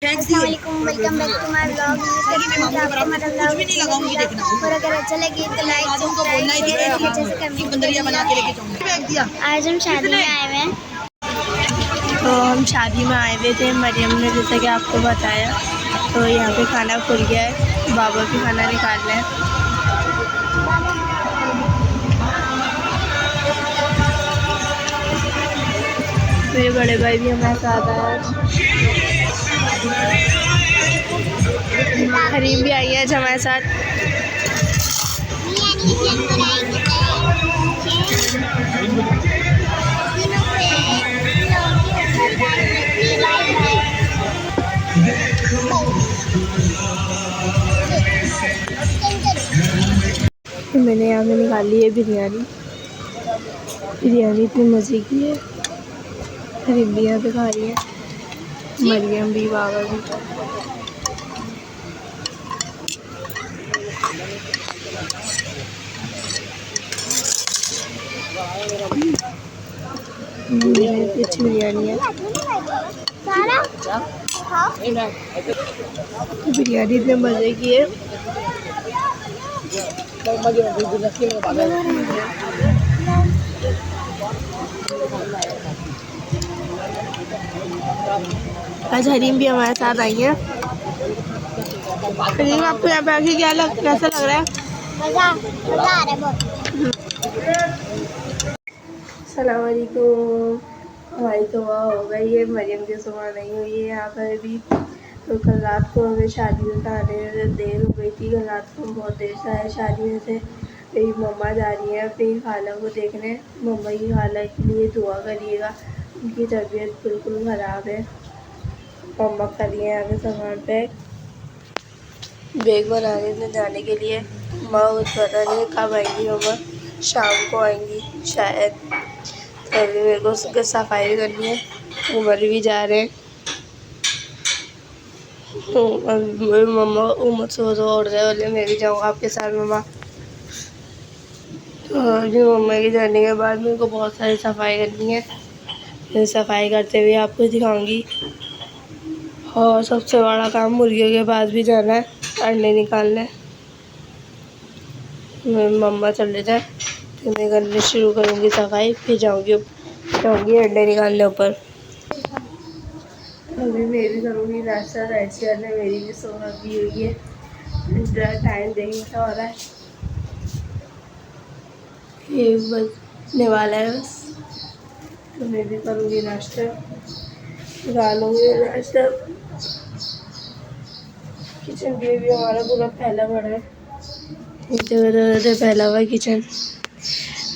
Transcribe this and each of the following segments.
अस्सलाम वालेकुम, welcome back to my vlog. आपको हमारा व्लॉग और अगर अच्छा लगे तो लाइक सब्सक्राइब शेयर नीचे से कमेंट करिएगा। आज हम शादी में आए हुए हैं। तो हम शादी में आए हुए थे, मरियम ने जैसा कि आपको बताया। तो यहाँ पे खाना खुल गया है, बाबा भी खाना निकाल रहे हैं। मेरे बड़े भाई भी हमारे साथ आए हैं। हरीम भी आई है आज हमारे साथ। मैंने यहाँ पे निकाली है बिरयानी। बिरयानी इतनी मज़े की है। हरीम भी यहाँ पे खा रही है, मरियम भी, बाबा भी। अच्छी बिरयानी है। बिरयानी इतने मज़े की है। आज हरीम भी हमारे साथ आई है। हरीम, आपको यहाँ पे आके कैसा लग रहा है? मज़ा आ रहा है बहुत। अस्सलाम वालेकुम। हमारी तो वहाँ हो गई है, मरियम की सुबह नहीं हुई है यहाँ पर अभी। तो कल रात को हमें शादी में आने में देर हो गई थी। कल रात को हम बहुत देर से आए शादी में से। मेरी मम्मा जा रही है अपनी खाला को देखने। मम्मा की खाला के लिए दुआ करिएगा, उनकी तबीयत बिल्कुल ख़राब है। मम्मा कर रही है यहाँ पे सामान पैक, बैग बनाने में जाने के लिए। माँ कुछ पता नहीं कब आएंगी। मम्मा शाम को आएंगी शायद। तो अभी मेरे को उसकी सफाई भी करनी है। उमर भी जा रहे हैं। मम्मा उमर सो उठ जाए बोले मैं भी जाऊँगा आपके साथ मम्मा। तो अभी मम्मा के जाने के बाद मेरे को बहुत सारी सफाई करनी है। फिर सफाई करते हुए आपको दिखाऊंगी। और सबसे बड़ा काम मुर्गियों के पास भी जाना है, अंडे निकालने। मम्मा चले जाए तो मैं करने शुरू करूँगी सफाई, फिर जाऊँगी अंडे निकालने ऊपर। अभी मैं भी करूँगी नाश्ता। राइट साइड में मेरी भी सोना भी हुई है। टाइम देखने का हो रहा है, ये बजने वाला है बस। तो मैं भी करूँगी नाश्ता, निकालूँगी नाश्ता। किचन पे भी हमारा पूरा फैला पड़ा है, इधर फैला हुआ है किचन।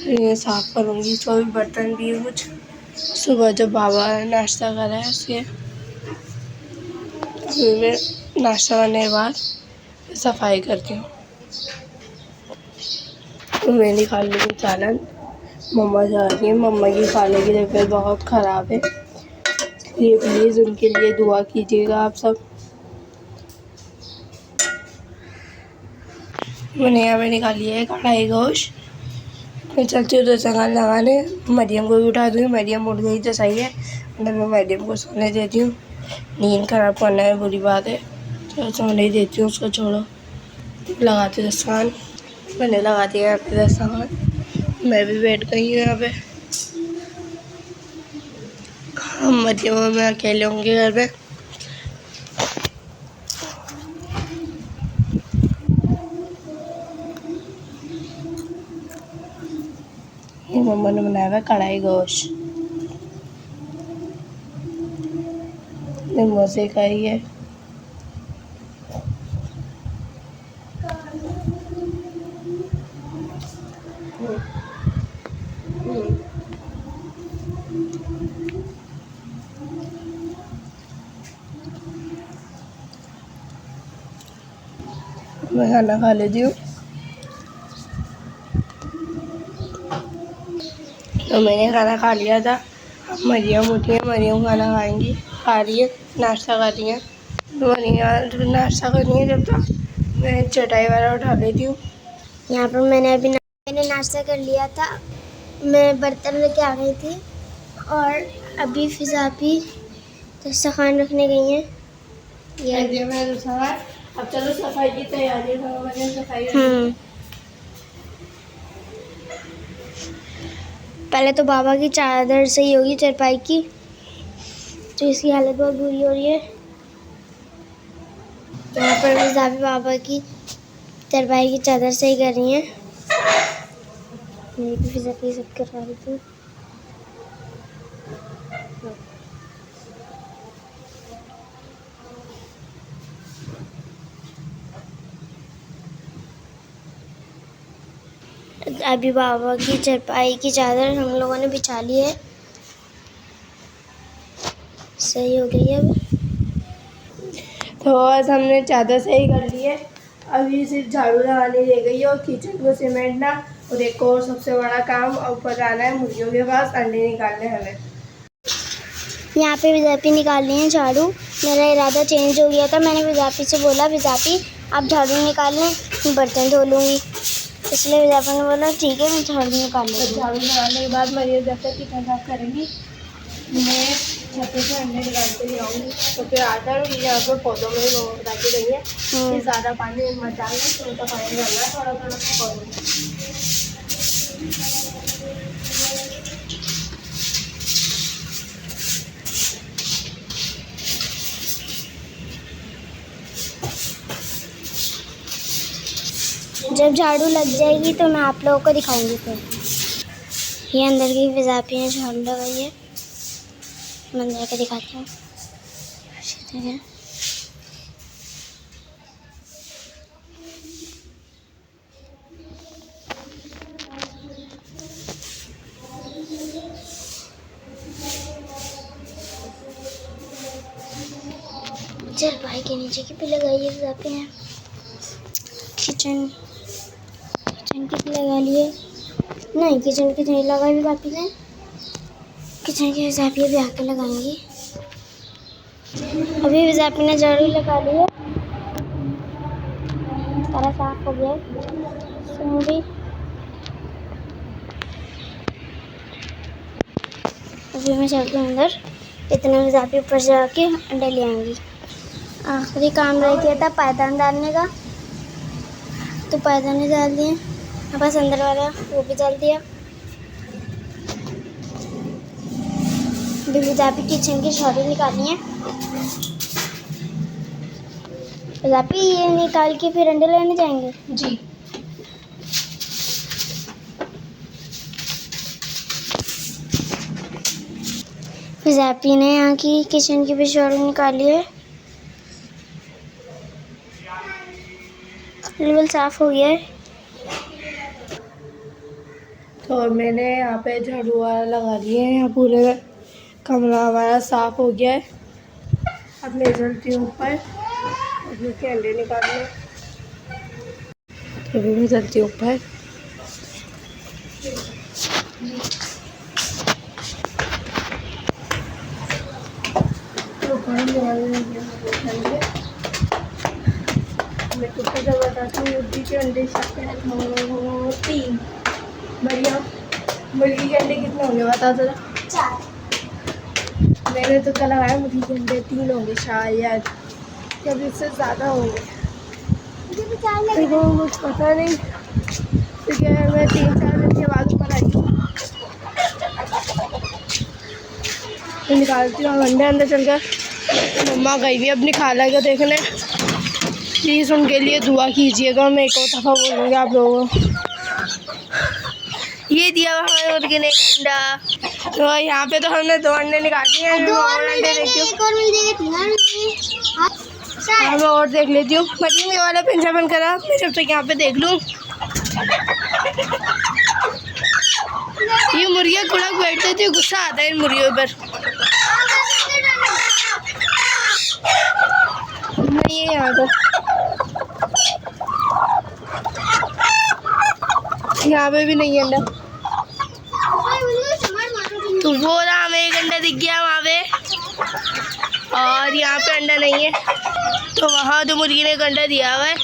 ये साफ करूँगी। तो अभी बर्तन भी है कुछ, सुबह जब बाबा नाश्ता करा है उसके। अभी मैं नाश्ता करने के बाद सफाई करती हूँ। तो मैं निकाल लूँगी चालन। मम्मा जा रही है, मम्मा की खाने की तबीयत बहुत ख़राब है, इसलिए प्लीज़ उनके लिए दुआ कीजिएगा आप सब। मैंने यहाँ पे निकाली है कढ़ाई गोश्त। मैं चलती हूँ तो सामान लगाने। मरियम को भी उठा दूँगी, मरियम उठ गई तो सही है, मतलब मैं मरियम को सोने देती हूँ। नींद खराब करना है बुरी बात है, चलो सोने ही देती हूँ उसको। छोड़ो, लगाती हूँ दस्तान। मैंने लगा दिया यहाँ पे दस्तान। मैं भी बैठ गई हूँ यहाँ पे। हम मरियम और मैं अकेले होंगे घर पे। ये मम्मा ने बनाया हुआ कढ़ाई गोश्त, मज़े का ही है। मैं खाना खा लेती हूँ। तो मैंने खाना खा लिया था। अब मरियम उठी है, मरियम खाना खाएंगी, खा रही है, नाश्ता कर रही है। तो मरियम नाश्ता कर रही है, जब तक मैं चटाई वाला उठा लेती हूँ। यहाँ पर मैंने नाश्ता कर लिया था। मैं बर्तन लेके आ गई थी और अभी फिजा भी दस्तरखान रखने गई हैं। ये दिया मैंने सामान। अब चलो सफाई की तैयारी करो। मैंने सफाई पहले तो बाबा की चादर सही होगी चारपाई की, तो इसकी हालत बहुत बुरी हो रही है। यहाँ पर मिजाबी बाबा की चारपाई की चादर सही कर रही हैं। मेरी भी फिजा सब करवा रही थी। अभी बाबा की चारपाई की चादर हम लोगों ने बिछा ली है, सही हो गई है अब। तो आज हमने चादर सही कर ली है। अभी सिर्फ झाड़ू लगाने रह गई है और किचन को सीमेंटना, और एक और सबसे बड़ा काम ऊपर जाना है मुर्गियों के पास, अंडे निकालने हमें। यहाँ पे विजापी निकाल ली है झाड़ू। मेरा इरादा चेंज हो गया था। मैंने विजापी से बोला विजापी आप झाड़ू निकाल लें, मैं बर्तन धो लूँगी। इसलिए विजापी ने बोला ठीक है मैं झाड़ू निकाल लूँगी। झाड़ू लगाने के बाद मरियम जब तक किचन साफ करेंगी, मैं छत से अंडे निकाल के ले आऊँगी। तो फिर आता है यहाँ पर पौधों में बता के गई है कि ज़्यादा पानी मत डालना, थोड़ा सा पानी डालना, थोड़ा थोड़ा पौधों में। जब झाड़ू लग जाएगी तो मैं आप लोगों को दिखाऊंगी। फिर ये अंदर की विजापी ने झाड़ू लगाई है, मैं अंदर के दिखाती हूँ। चारपाई के नीचे की भी लगाई है विजापी ने। किचन की भी लगा लिए। नहीं, किचन की नहीं लगाई विजापी ने। किचन की विजापी अभी आके लगाएंगी। अभी विजापी ने झाड़ू लगा ली है, सारा साफ हो गया। भी अभी मैं चलती हूँ अंदर, इतना विजापी ऊपर जाके अंडे ले आएंगी। आखिरी काम रह गया था पायदान डालने का, तो पायदान डाल दिए। बस अंदर वाला वो भी डाल दिया। विजापी किचन की झाड़ू निकाली है। विजापी ये निकाल के फिर अंडे लेने जाएंगे जी। विजापी ने यहाँ की किचन की भी झाड़ू निकाली है, बिल्कुल साफ हो गया है। तो मैंने यहाँ पे झाड़ू वाला लगा लिए हैं। यहाँ पूरे कमरा हमारा साफ हो गया है। अब मैं चलती हूँ ऊपर, अभी के अंडे निकालने। अभी मैं चलती हूँ ऊपर। मैं कुछ तो बताती हूँ। मुर्गी के अंडे तीन। बढ़िया। मुर्गी के अंडे कितने होंगे बता जरा। 4। मैंने तो कल लगाया मुर्गी के अंडे 3 होंगे शायद, या फिर इससे ज़्यादा होंगे। देखो मुझे पता नहीं, क्योंकि मैं 3-4 दिन के बाद ऊपर आई हूँ। तो निकालती हूँ अंडे। अंदर चलकर मम्मा गई हुई अपनी खाला को देखने। प्लीज़ उनके लिए दुआ कीजिएगा। मैं एक और दफ़ा बोलूँगी आप लोगों को। ये दिया हमारे मुर्गे ने अंडा। तो यहाँ पे तो हमने 2 अंडे निकाल दिए हैं। 2 और मिल जाएंगे, एक और मिल जाएगा, 3 और मिल जाएंगे। हाँ मैं और देख लेती हूँ। मरीम ये वाला पिंजरा बंद करा, मैं जब तक यहाँ पे देख लूँ। ये मुर्गियाँ कुड़क बैठते थे, गुस्सा आता है इन मुर्गियों पर। नहीं है यहाँ पर, यहाँ पे भी नहीं है अंडा। तो वो रहा, हमें एक अंडा दिख गया वहाँ पे, और यहाँ पे अंडा नहीं है। तो वहाँ तो मुर्गी ने एक अंडा दिया हुआ है।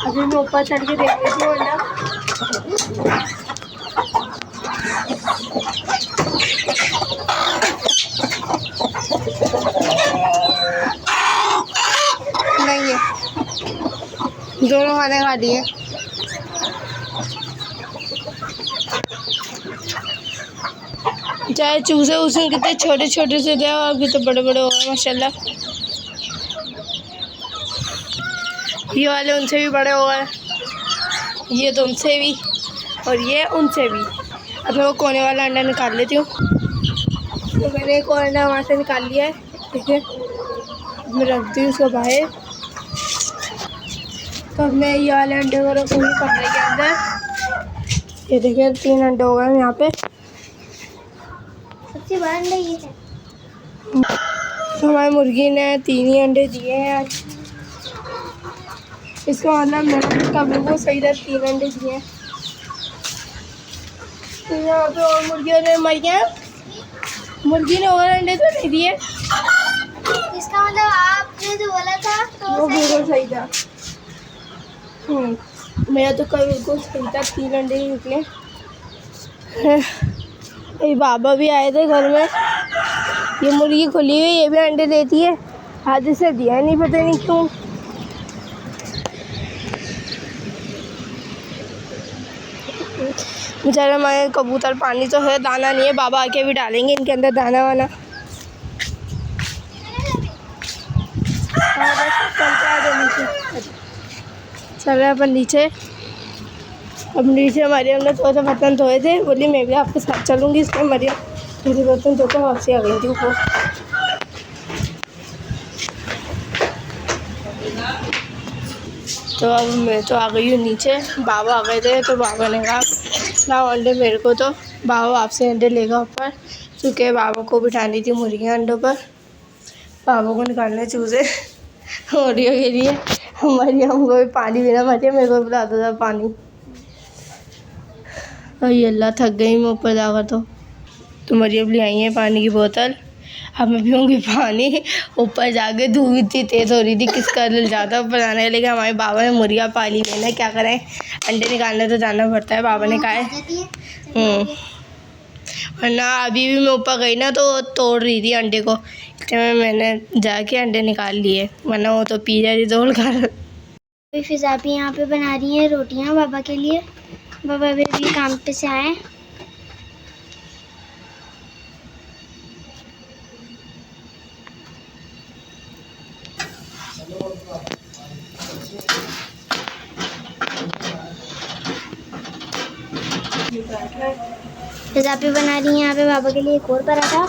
अभी मैं ऊपर चढ़ के देख लेती हूँ अंडा। दोनों खाने खा लिए। चाहे चूजे उसे कितने छोटे छोटे से थे और कितने बड़े बड़े हो गए माशाल्लाह। ये वाले उनसे भी बड़े हो गए, ये तो उनसे भी और ये उनसे भी। अब मैं वो कोने वाला अंडा निकाल लेती हूँ। तो मैंने एक और अंडा वहाँ से निकाल लिया है, ठीक है। मैं रख दी उसको बाहर। तो अब मैं ये वाले अंडे को रखूँगी कमरे के अंदर। ये देखिए 3 अंडे हो गए यहाँ पे। सबसे बड़ा अंडा ये है। तो हमारी मुर्गी ने 3 ही अंडे दिए हैं आज। इसका मतलब मेरा कभी वो सही था, 3 अंडे दिए हैं। तो यहाँ पे और मुर्गियों ने मर गया, मुर्गी ने और अंडे तो नहीं दिए। इसका मतलब आपने जो बोला था तो वो बिल्कुल सही था। मेरा तो कल बिल्कुल सही था, 3 अंडे ही निकले। ये बाबा भी आए थे घर में। ये मुर्गी खुली हुई, ये भी अंडे देती है, आज से दिया नहीं, पता नहीं क्यों। बेचारे हमारे कबूतर पानी तो है, दाना नहीं है। बाबा आके भी डालेंगे इनके अंदर दाना वाना। चल रहे अपन नीचे। अब नीचे मरियम ने थोड़ा सा बर्तन धोए थे, बोली मैं भी आपके साथ चलूँगी। इसमें मरियम मेरे बर्तन धोकर वापसी आ गई थी ऊपर। तो अब मैं तो आ गई हूँ नीचे। बाबा आ गए थे तो बाबा ने कहा लाओ अंडे मेरे को। तो बाबा आपसे अंडे लेगा ऊपर, क्योंकि बाबा को बिठानी थी मुर्गियाँ अंडों पर। बाबा को निकालने चूजे मुर्गियों के लिए। हमारी हमको भी पानी पीना, मरियम मेरे को पिलाता था पानी। अरे अल्लाह, थक गई मैं ऊपर जाकर। तो मरियम ले आई है पानी की बोतल। अब मैं पीऊँगी पानी। ऊपर जाके धूप इतनी तेज़ हो रही थी, किसका दिल ज़्यादा ऊपर जाने का। लेकिन हमारे बाबा ने मुर्गियाँ पाली हुई है, क्या करें, अंडे निकालने तो जाना पड़ता है। बाबा ने कहा है वरना अभी भी मैं ऊपर गई ना तो तोड़ रही थी अंडे को, इसलिए मैंने जाके अंडे निकाल लिए, वरना वो तो पी जा रही तोड़ कर। फिजा भी यहाँ पे बना रही हैं रोटियाँ बाबा के लिए। बाबा भी अभी काम पे से आए। फिजा भी बना रही हैं यहाँ पे बाबा के लिए एक और पराठा।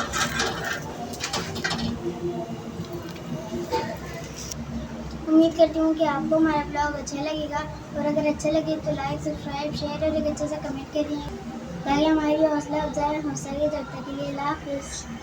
उम्मीद करती हूँ कि आपको हमारा ब्लॉग अच्छा लगेगा, और अगर अच्छा लगे तो लाइक, सब्सक्राइब, शेयर और एक अच्छे से कमेंट करिए ताकि हमारी हौसला अफजाई हो सके। जब तक के लिए अल्लाह हाफिज़।